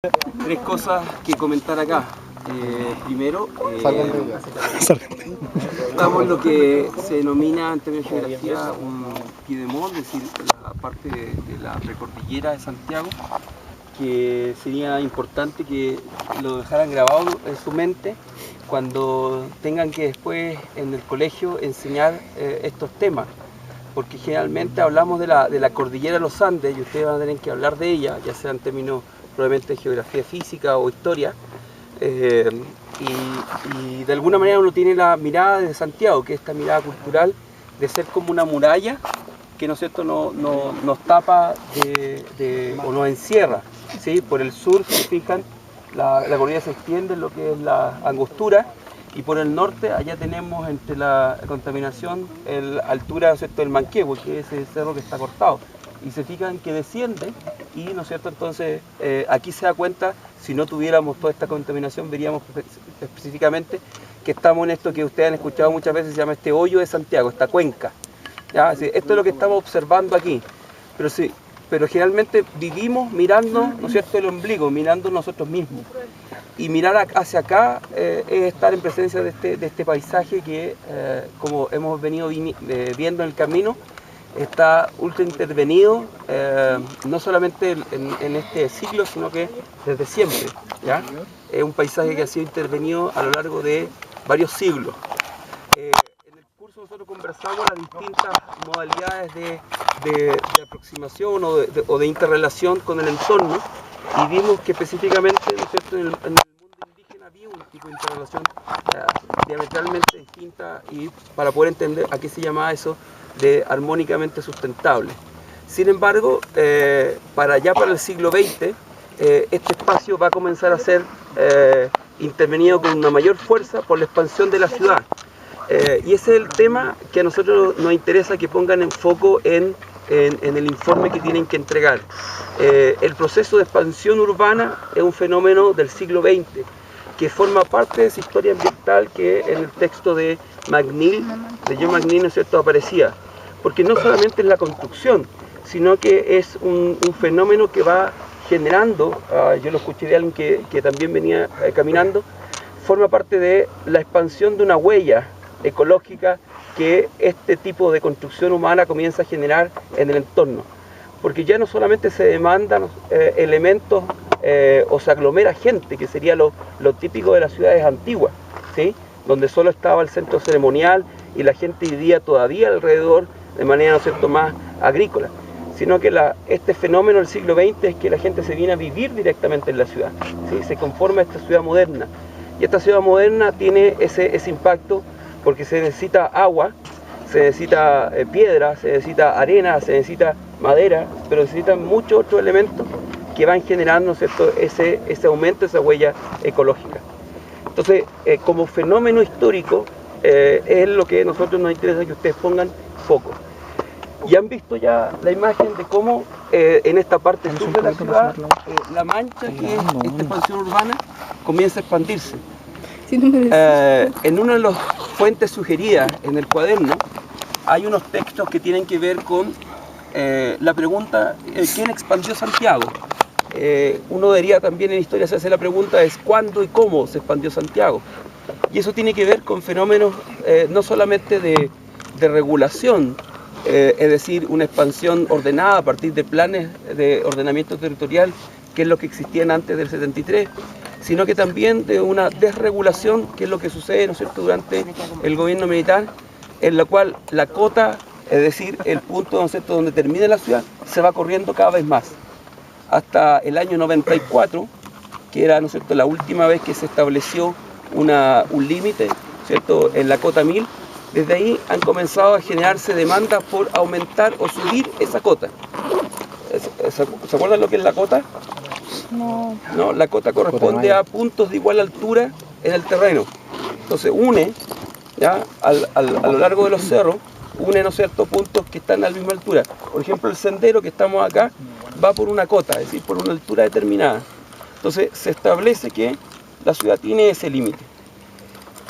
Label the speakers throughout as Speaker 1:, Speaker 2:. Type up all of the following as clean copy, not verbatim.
Speaker 1: Tres cosas que comentar acá. Primero, estamos en lo que se denomina en términos de geografía un piedemont, es decir, la parte de la precordillera de Santiago, que sería importante que lo dejaran grabado en su mente cuando tengan que después en el colegio enseñar estos temas, porque generalmente hablamos de la cordillera de los Andes y ustedes van a tener que hablar de ella, ya sea en términos probablemente de geografía física o historia, y de alguna manera uno tiene la mirada de Santiago, que es esta mirada cultural de ser como una muralla que, ¿no es cierto?, nos tapa o nos encierra, ¿sí? Por el sur, si se fijan, la cordillera se extiende en lo que es la Angostura, y por el norte allá tenemos entre la contaminación la altura, ¿no es cierto?, del Manquehue, que es el cerro que está cortado, y se fijan que desciende y, ¿no es cierto?, entonces aquí se da cuenta, si no tuviéramos toda esta contaminación, veríamos específicamente que estamos en esto que ustedes han escuchado muchas veces, se llama este hoyo de Santiago, esta cuenca, ¿ya? Esto es lo que estamos observando aquí, pero generalmente vivimos mirando, ¿no es cierto?, el ombligo, mirando nosotros mismos. Y mirar hacia acá es estar en presencia de este paisaje que, como hemos venido viendo en el camino, está ultra intervenido, no solamente en este siglo, sino que desde siempre, ¿ya? Es un paisaje que ha sido intervenido a lo largo de varios siglos. En el curso nosotros conversamos las distintas modalidades de aproximación o de interrelación con el entorno, y vimos que específicamente, ¿no es cierto?, en el mundo indígena había un tipo de interrelación diametralmente distinta, y para poder entender a qué se llamaba eso de armónicamente sustentable. Sin embargo, para el siglo XX, este espacio va a comenzar a ser intervenido con una mayor fuerza por la expansión de la ciudad. Y ese es el tema que a nosotros nos interesa que pongan en foco en el informe que tienen que entregar. El proceso de expansión urbana es un fenómeno del siglo XX que forma parte de esa historia ambiental que en el texto de McNeill, de John McNeill, ¿no es cierto?, aparecía. Porque no solamente es la construcción, sino que es un fenómeno que va generando, yo lo escuché de alguien que también venía caminando, forma parte de la expansión de una huella ecológica que este tipo de construcción humana comienza a generar en el entorno, porque ya no solamente se demandan elementos o se aglomera gente, que sería lo típico de las ciudades antiguas, ¿sí?, donde solo estaba el centro ceremonial y la gente vivía todavía alrededor de manera, ¿no es cierto?, más agrícola, sino que este fenómeno del siglo XX es que la gente se viene a vivir directamente en la ciudad, ¿sí? Se conforma esta ciudad moderna, y esta ciudad moderna tiene ese impacto porque se necesita agua, se necesita piedra, se necesita arena, se necesita madera, pero se necesitan muchos otros elementos que van generando, ¿no es cierto?, ese aumento, esa huella ecológica. Entonces, como fenómeno histórico, es lo que a nosotros nos interesa que ustedes pongan foco. Y han visto ya la imagen de cómo en esta parte sur de la ciudad, la mancha, que es esta expansión urbana, comienza a expandirse. En una de las fuentes sugeridas en el cuaderno hay unos textos que tienen que ver con la pregunta ¿quién expandió Santiago? Uno debería también en historia hacerse la pregunta es ¿cuándo y cómo se expandió Santiago? Y eso tiene que ver con fenómenos no solamente de regulación, es decir, una expansión ordenada a partir de planes de ordenamiento territorial, que es lo que existían antes del 73, sino que también de una desregulación, que es lo que sucede, ¿no es cierto?, durante el gobierno militar, en la cual la cota, es decir, el punto, ¿no es cierto?, donde termina la ciudad, se va corriendo cada vez más. Hasta el año 94, que era, ¿no es cierto?, la última vez que se estableció un límite, ¿cierto?, en la cota 1000, desde ahí han comenzado a generarse demandas por aumentar o subir esa cota. ¿Se acuerdan lo que es la cota? No, la cota corresponde a puntos de igual altura en el terreno. Entonces une, ¿ya?, a lo largo de los cerros, une, ¿no es cierto?, puntos que están a la misma altura. Por ejemplo, el sendero que estamos acá va por una cota, es decir, por una altura determinada. Entonces se establece que la ciudad tiene ese límite.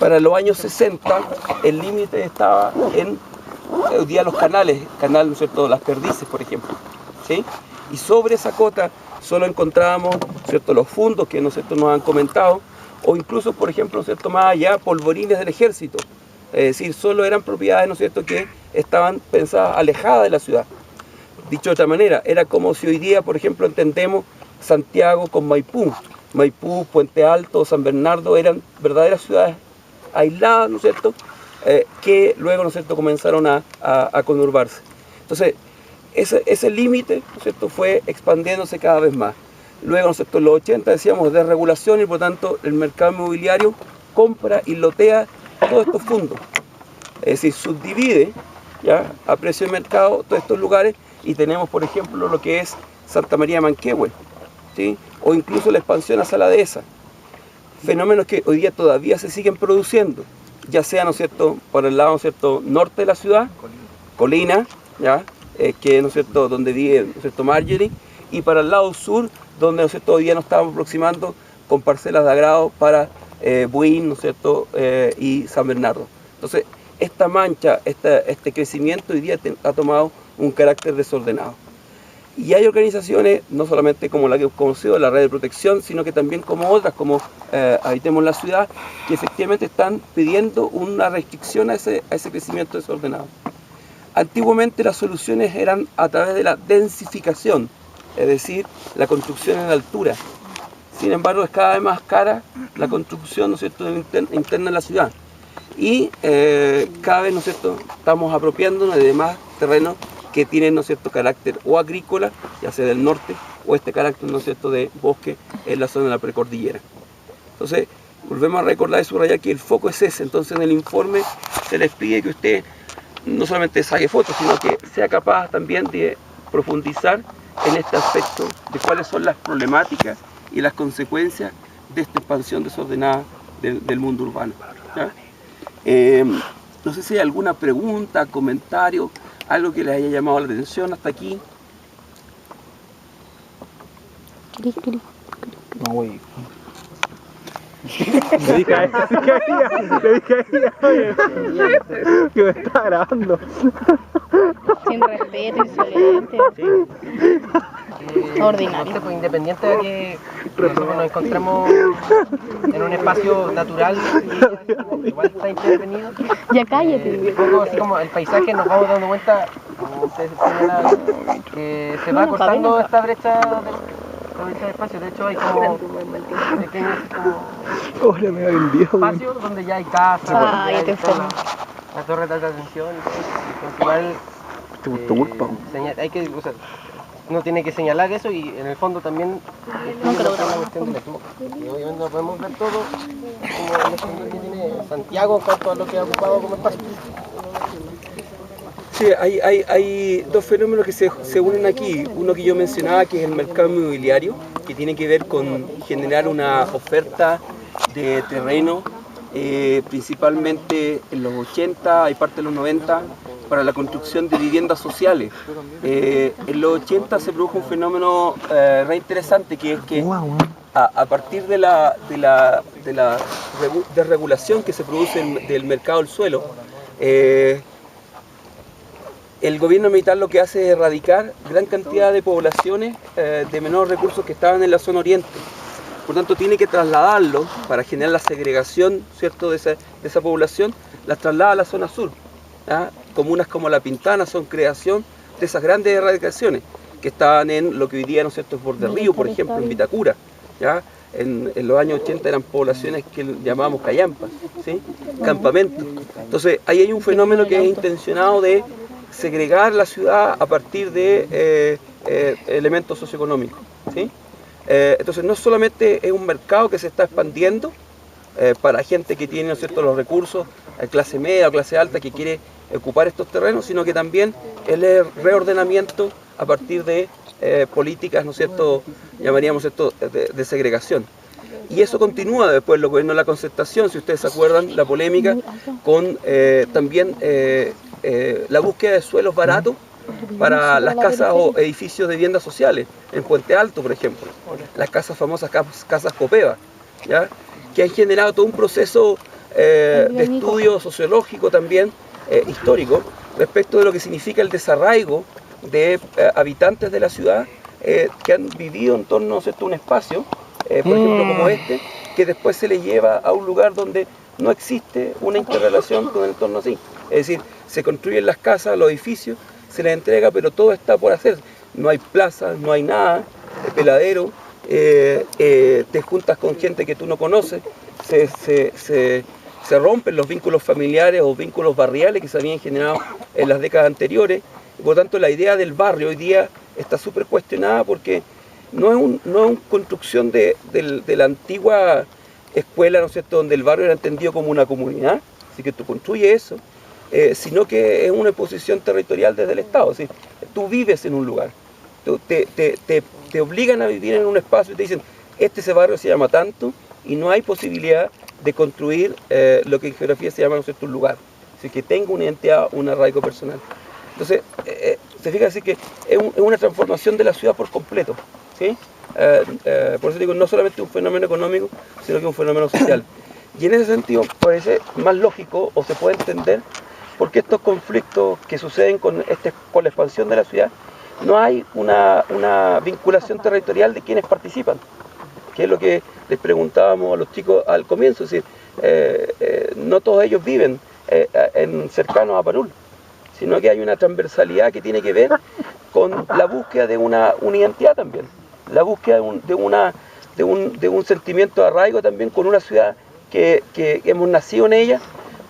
Speaker 1: Para los años 60, el límite estaba en hoy día los canales, ¿no es cierto?, las perdices, por ejemplo, ¿sí? Y sobre esa cota solo encontrábamos, ¿cierto?, los fundos que, ¿no es cierto?, nos han comentado, o incluso, por ejemplo, ¿no es cierto?, más allá, polvorines del ejército. Es decir, solo eran propiedades, ¿no es cierto?, que estaban pensadas alejadas de la ciudad. Dicho de otra manera, era como si hoy día, por ejemplo, entendemos Santiago con Maipú. Maipú, Puente Alto, San Bernardo eran verdaderas ciudades aisladas, ¿no es cierto?, que luego, ¿no es cierto?, comenzaron a conurbarse. Entonces, ese límite, ¿no es cierto?, fue expandiéndose cada vez más. Luego, ¿no es cierto?, en los 80 decíamos desregulación y por tanto el mercado inmobiliario compra y lotea todos estos fondos. Es decir, subdivide, ¿ya?, a precio de mercado todos estos lugares y tenemos, por ejemplo, lo que es Santa María Manquehue, ¿sí?, o incluso la expansión a Sala Dehesa. Fenómenos que hoy día todavía se siguen produciendo, ya sea, ¿no es cierto?, por el lado, ¿no es cierto?, norte de la ciudad, Colina, ¿ya?, que, ¿no es cierto?, donde vive, ¿no es cierto?, Marjorie, y para el lado sur, donde, ¿no es cierto?, hoy día nos estamos aproximando con parcelas de agrado para Buin, ¿no es cierto?, y San Bernardo. Entonces, esta mancha, este crecimiento hoy día ha tomado un carácter desordenado. Y hay organizaciones, no solamente como la que hemos conocido, la Red de Protección, sino que también como otras, como Habitemos la Ciudad, que efectivamente están pidiendo una restricción a ese crecimiento desordenado. Antiguamente las soluciones eran a través de la densificación, es decir, la construcción en altura. Sin embargo, es cada vez más cara la construcción, ¿no es cierto?, interna en la ciudad. Y cada vez, ¿no es cierto?, estamos apropiándonos de más terrenos que tienen, ¿no es cierto?, carácter o agrícola, ya sea del norte, o este carácter, ¿no es cierto?, de bosque en la zona de la precordillera. Entonces, volvemos a recordar y subrayar que el foco es ese. Entonces, en el informe se les pide que usted no solamente saque fotos, sino que sea capaz también de profundizar en este aspecto de cuáles son las problemáticas y las consecuencias de esta expansión desordenada del mundo urbano, ¿ya? No sé si hay alguna pregunta, comentario, algo que les haya llamado la atención hasta aquí.
Speaker 2: No, güey.
Speaker 3: Le dije a ella, oye, que me está grabando.
Speaker 4: Sin respeto, insolente. Ordinario.
Speaker 5: Pues, independiente de que nosotros nos encontremos en un espacio natural, igual está intervenido.
Speaker 4: Ya cállate.
Speaker 5: Un poco así como el paisaje, nos vamos dando cuenta, como ustedes señalaban, que se va cortando esta brecha de espacio. De hecho, hay como pequeños espacios donde ya hay casas,
Speaker 4: Ah, ya te enfermo.
Speaker 5: la torre de alta tensión y todo eso. Igual hay que, o sea, uno tiene que señalar eso y en el fondo también la cuestión del smog. Y obviamente no podemos ver todo como el escenario que tiene Santiago en cuanto a lo que ha ocupado como espacio.
Speaker 1: Sí, hay dos fenómenos que se unen aquí. Uno que yo mencionaba, que es el mercado inmobiliario, que tiene que ver con generar una oferta de terreno, principalmente en los 80 y parte de los 90, para la construcción de viviendas sociales. En los 80 se produjo un fenómeno re interesante, que es que a partir de la desregulación que se produce del mercado del suelo, el gobierno militar lo que hace es erradicar gran cantidad de poblaciones de menores recursos que estaban en la zona oriente. Por tanto, tiene que trasladarlo para generar la segregación, ¿cierto?, de esa población, las traslada a la zona sur. ¿Ya? Comunas como La Pintana son creación de esas grandes erradicaciones que estaban en lo que hoy día, ¿no es cierto?, es Borde Río, por ejemplo, en Vitacura. ¿Ya? En los años 80 eran poblaciones que llamábamos callampas, ¿sí?, campamentos. Entonces, ahí hay un fenómeno que es intencionado de segregar la ciudad a partir de elementos socioeconómicos, ¿sí? Entonces, no solamente es un mercado que se está expandiendo para gente que tiene, ¿no es cierto?, los recursos, clase media o clase alta, que quiere ocupar estos terrenos, sino que también el reordenamiento a partir de políticas, ¿no es cierto?, llamaríamos esto de segregación. Y eso continúa después del gobierno de la Concertación, si ustedes se acuerdan, la polémica con también la búsqueda de suelos baratos para las casas o edificios de viviendas sociales, en Puente Alto, por ejemplo, las famosas casas Copeva, ¿ya?, que han generado todo un proceso de estudio sociológico también, histórico, respecto de lo que significa el desarraigo de habitantes de la ciudad que han vivido en torno, ¿cierto?, a un espacio, por ejemplo, como este, que después se le lleva a un lugar donde no existe una interrelación con el entorno así. Es decir, se construyen las casas, los edificios, se les entrega, pero todo está por hacer. No hay plaza, no hay nada, peladero, te juntas con gente que tú no conoces, se rompen los vínculos familiares o vínculos barriales que se habían generado en las décadas anteriores. Y por tanto, la idea del barrio hoy día está súper cuestionada porque no es una construcción de la antigua escuela, ¿no es cierto?, donde el barrio era entendido como una comunidad, así que tú construyes eso, sino que es una imposición territorial desde el Estado. Es decir, tú vives en un lugar, te obligan a vivir en un espacio y te dicen, ese barrio se llama tanto, y no hay posibilidad de construir lo que en geografía se llama, ¿no es cierto?, un lugar, así que tenga una identidad, un arraigo personal. Entonces, se fija así que es una transformación de la ciudad por completo, ¿sí? Por eso digo, no solamente un fenómeno económico, sino que un fenómeno social. Y en ese sentido parece más lógico, o se puede entender, porque estos conflictos que suceden con la expansión de la ciudad, no hay una vinculación territorial de quienes participan, que es lo que les preguntábamos a los chicos al comienzo. Es decir, no todos ellos viven cercanos a Palul, sino que hay una transversalidad que tiene que ver con la búsqueda de una identidad también, la búsqueda de un sentimiento de arraigo también con una ciudad que hemos nacido en ella,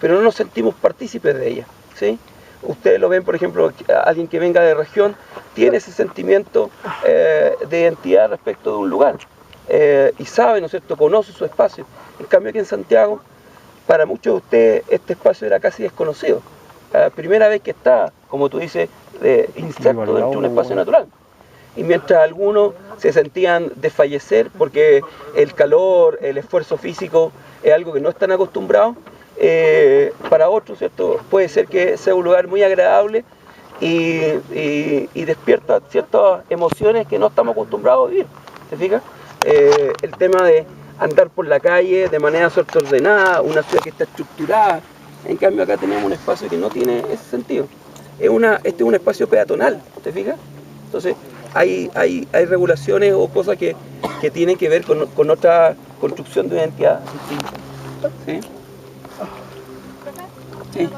Speaker 1: pero no nos sentimos partícipes de ella, ¿sí? Ustedes lo ven, por ejemplo, alguien que venga de región tiene ese sentimiento de identidad respecto de un lugar, y sabe, ¿no es cierto?, conoce su espacio. En cambio aquí en Santiago, para muchos de ustedes este espacio era casi desconocido. Primera vez que está, como tú dices, inserto dentro de un espacio natural. Y mientras algunos se sentían desfallecer porque el calor, el esfuerzo físico es algo que no están acostumbrados, para otros, ¿cierto?, puede ser que sea un lugar muy agradable y despierta ciertas emociones que no estamos acostumbrados a vivir. ¿Se fija? El tema de andar por la calle de manera ordenada, una ciudad que está estructurada. En cambio acá tenemos un espacio que no tiene ese sentido. Este es un espacio peatonal, ¿te fijas? Entonces hay regulaciones o cosas que tienen que ver con otra construcción de identidad distinta. ¿Sí? Sí.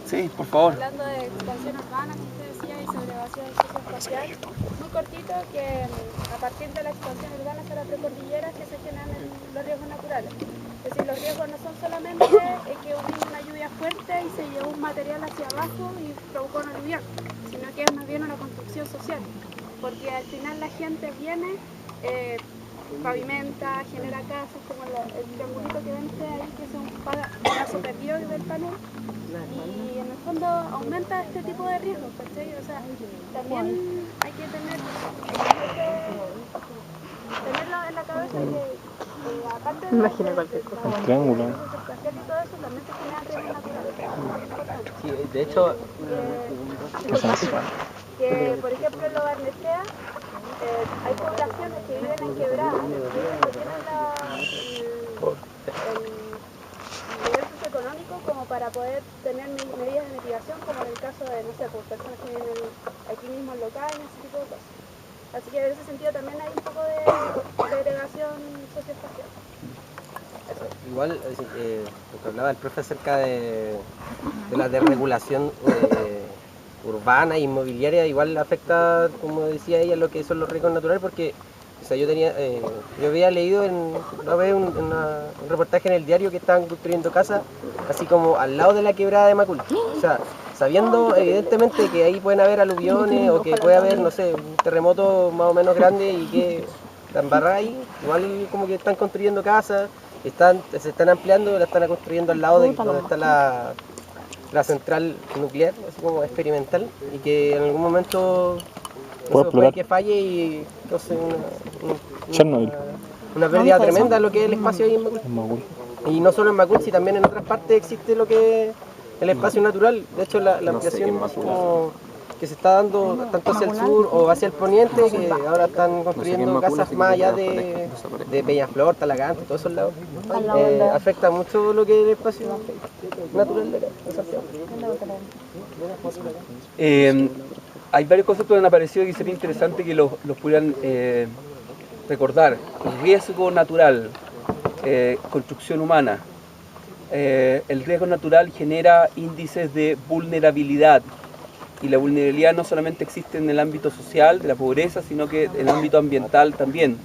Speaker 1: Sí, por favor.
Speaker 2: Hablando de expansión urbana, que usted decía, y segregación socioespacial, muy cortito, que a partir de la expansión urbana hacia las precordilleras que se generan en los riesgos naturales. Es decir, los riesgos no son solamente que hubo una lluvia fuerte y se llevó un material hacia abajo y provocó una aluvión, sino que es más bien una construcción social, porque al final la gente viene, pavimenta, genera casas, como el triangulito que ven ahí, que es un pedazo perdido del panel, y en el fondo aumenta este tipo de riesgos, ¿cachai? O sea, también hay que tenerlo en la cabeza que aparte de
Speaker 4: Imagina cualquier cosa.
Speaker 3: El triángulo.
Speaker 2: y todo eso, también se genera riesgos naturales.
Speaker 5: Sí, de hecho,
Speaker 2: Que por ejemplo en Lo Barnechea hay poblaciones que viven en quebradas y ellos no tienen el nivel socioeconómico como para poder tener medidas de mitigación, como en el caso de, no sé, pues, personas que viven aquí mismo en locales, ese tipo de cosas. Así que en ese sentido también hay un poco de segregación socioespacial.
Speaker 5: igual, lo que hablaba el profe acerca de la desregulación urbana e inmobiliaria, igual afecta, como decía ella, lo que son los riesgos naturales, porque o sea, yo había leído una vez un reportaje en el diario que estaban construyendo casas así como al lado de la quebrada de Macul. O sea, sabiendo evidentemente que ahí pueden haber aluviones o que puede haber, no sé, un terremoto más o menos grande y que la embarrada ahí, igual como que están construyendo casas, se están ampliando, la están construyendo al lado de donde está la central nuclear, así como experimental, y que en algún momento puede que falle y cause una pérdida tremenda en lo que es el espacio ahí en Macul. Y no solo en Macul, sino también en otras partes existe lo que es el espacio natural. De hecho, la ampliación como que se está dando tanto hacia el sur o hacia el poniente, que ahora están construyendo casas más allá de Peñaflor, Talagante, todos esos lados, afecta mucho lo que es el espacio natural de acá, de Santiago.
Speaker 1: hay varios conceptos que han aparecido que sería interesante que los pudieran recordar. Riesgo natural, construcción humana. El riesgo natural genera índices de vulnerabilidad, y la vulnerabilidad no solamente existe en el ámbito social, de la pobreza, sino que en el ámbito ambiental también.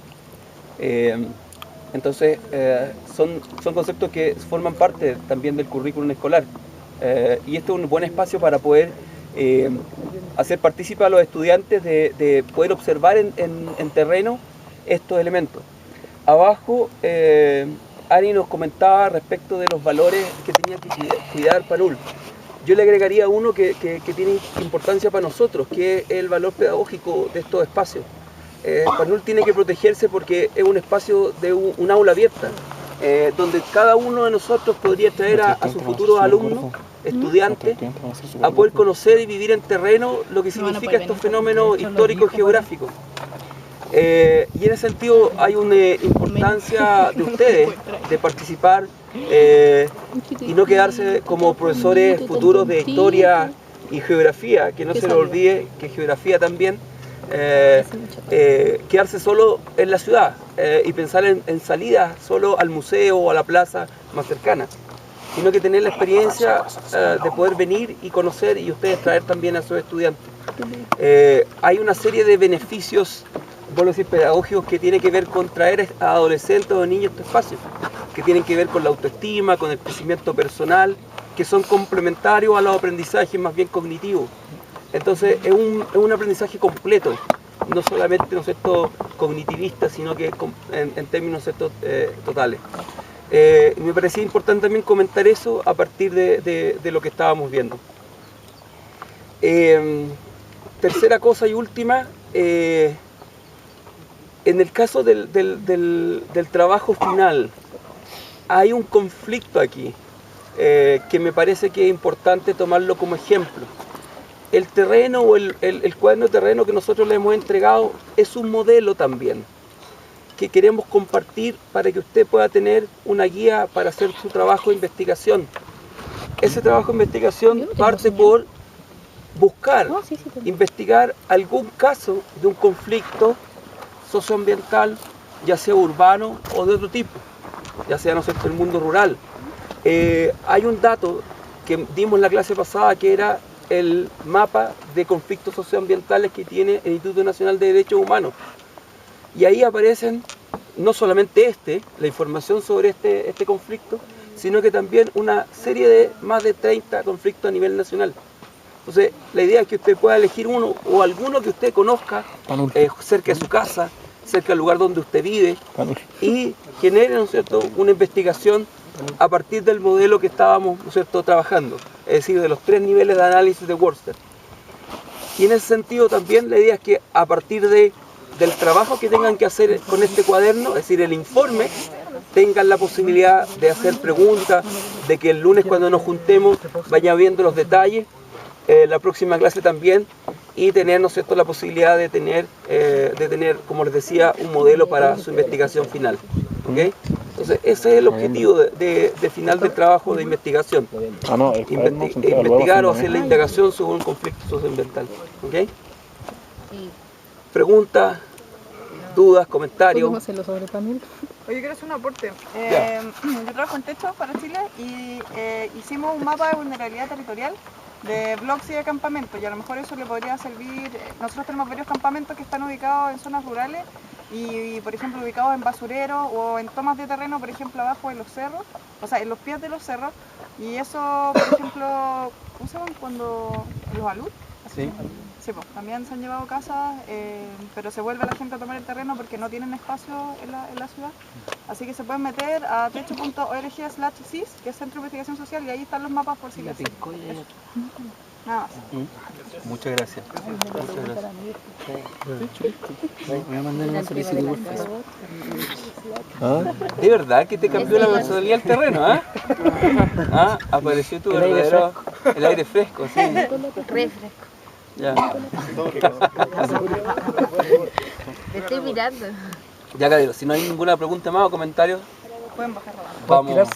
Speaker 1: Entonces, son conceptos que forman parte también del currículum escolar. Y este es un buen espacio para poder hacer partícipe a los estudiantes de poder observar en terreno estos elementos. Abajo, Ani nos comentaba respecto de los valores que tenía que cuidar PANUL. Yo le agregaría uno que tiene importancia para nosotros, que es el valor pedagógico de estos espacios. PANUL tiene que protegerse porque es un espacio de un aula abierta, donde cada uno de nosotros podría traer a sus futuros alumnos, estudiantes, a poder conocer y vivir en terreno lo que significa estos fenómenos históricos geográficos. Y en ese sentido hay una importancia de ustedes de participar y no quedarse como profesores futuros de historia y geografía, que no se les olvide que geografía también, quedarse solo en la ciudad y pensar en salidas solo al museo o a la plaza más cercana, sino que tener la experiencia de poder venir y conocer y ustedes traer también a sus estudiantes. Hay una serie de beneficios, vuelvo a decir, pedagógicos que tienen que ver con traer a adolescentes o niños a estos espacios, que tienen que ver con la autoestima, con el crecimiento personal, que son complementarios a los aprendizajes más bien cognitivos. Entonces es un aprendizaje completo, no solamente, ¿no es cierto?, cognitivista, sino que en términos, ¿no es cierto?, totales. Me parecía importante también comentar eso a partir de lo que estábamos viendo. Tercera cosa y última, en el caso del trabajo final, hay un conflicto aquí que me parece que es importante tomarlo como ejemplo. El terreno o el cuaderno de terreno que nosotros le hemos entregado es un modelo también que queremos compartir para que usted pueda tener una guía para hacer su trabajo de investigación. Ese trabajo de investigación parte por buscar, investigar algún caso de un conflicto socioambiental, ya sea urbano o de otro tipo, ya sea, ¿no es cierto?, el mundo rural. Hay un dato que dimos en la clase pasada que era el mapa de conflictos socioambientales que tiene el Instituto Nacional de Derechos Humanos. Y ahí aparecen no solamente la información sobre este conflicto, sino que también una serie de más de 30 conflictos a nivel nacional. Entonces, la idea es que usted pueda elegir uno o alguno que usted conozca cerca de su casa, cerca del lugar donde usted vive, y genere, ¿no es cierto?, una investigación a partir del modelo que estábamos, ¿no es cierto?, trabajando, es decir, de los 3 niveles de análisis de Worcester. Y en ese sentido también la idea es que a partir del trabajo que tengan que hacer con este cuaderno, es decir, el informe, tengan la posibilidad de hacer preguntas, de que el lunes cuando nos juntemos vayan viendo los detalles, la próxima clase también, y tener, ¿no es cierto?, la posibilidad de tener, como les decía, un modelo para su investigación final. ¿Okay? Entonces, ese es el objetivo de final del trabajo de investigación. Investigar o hacer la indagación sobre un conflicto socioambiental. ¿Okay? Preguntas, dudas, comentarios.
Speaker 4: ¿Podemos hacerlo sobre PANUL?
Speaker 6: Oye, quiero hacer un aporte. Yo trabajo en Techo para Chile y hicimos un mapa de vulnerabilidad territorial de blogs y de campamentos, y a lo mejor eso le podría servir. Nosotros tenemos varios campamentos que están ubicados en zonas rurales y por ejemplo ubicados en basureros o en tomas de terreno, por ejemplo abajo en los cerros, o sea, en los pies de los cerros, y eso, por ejemplo, ¿cómo se llaman cuando los alud?
Speaker 1: Sí.
Speaker 6: Sí, pues, también se han llevado casas, pero se vuelve la gente a tomar el terreno porque no tienen espacio en la ciudad. Así que se pueden meter a techo.org/CIS, que es Centro de Investigación Social, y ahí están los mapas por si les sirve. Nada más.
Speaker 1: Muchas gracias. Muchas gracias.
Speaker 5: Voy a mandar una solicitud por Facebook.
Speaker 1: ¿De verdad que te cambió la personalidad del terreno? ¿Ah? Apareció tu verdadero... El aire fresco, sí.
Speaker 4: Refresco.
Speaker 1: Ya.
Speaker 4: Te estoy mirando.
Speaker 1: Ya, Gabriel, si no hay ninguna pregunta más o comentario,
Speaker 6: Pueden bajar.
Speaker 1: vamos.